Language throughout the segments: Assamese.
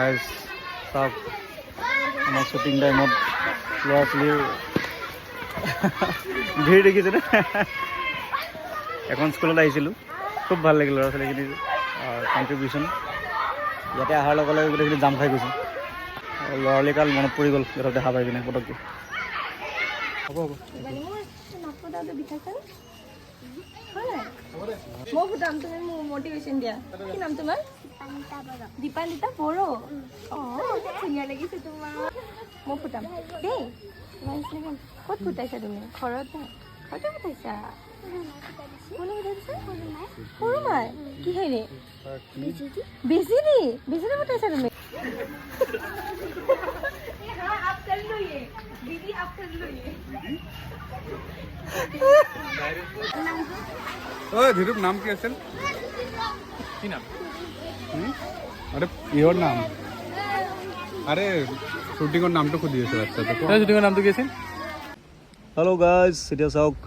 গাইজ চাওক আমাৰ শ্বুটিং টাইমত ল'ৰা ছোৱালীৰ ভিৰ দেখিছেনে? এখন স্কুলত আহিছিলোঁ, খুব ভাল লাগিল ল'ৰা ছোৱালীখিনিৰ কণ্ট্ৰিবিউশ্যন। ইয়াতে অহাৰ লগে লগে গোটেইখিনি জাম খাই গৈছে। ল'ৰালিকাল মনত পৰি গ'ল সিহঁতক দেখা পাই পিনে পটককৈ। হ'ব হ'ব মই ফুটাম, তুমি মোক মটিভেশ্যন দিয়া। কি নাম তোমাৰ? দীপান্বিতা বড়ো। অঁ ধুনীয়া লাগিছে তোমাৰ। মই ফুটাম দেই। তোমাৰ নিচিনাকৈ ক'ত ফুটাইছা তুমি? ঘৰত নাই? ঘৰতে ফুটাইছা? সৰু মাই কিহেৰে? বেছি দি ফুটাইছা তুমি? ধীৰুপ নাম কি আছিল? কি নাম? আৰে ইহৰ নাম? আৰে শ্বুটিঙৰ নামটো সুধি আছো। আচ্ছা শ্বুটিঙৰ নামটো কি আছিল? হেল্ল' গাইজ, এতিয়া চাওক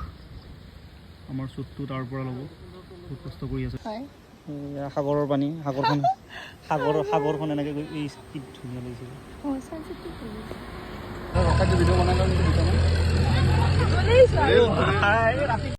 আমাৰ শ্বুটটো তাৰ পৰা ল'ব। বহুত কষ্ট কৰি আছে। সাগৰৰ পানী, সাগৰখন এনেকৈ গৈ এই স্পীড ধুনীয়া লাগিছে। ভিডিঅ' বনাই লওঁ।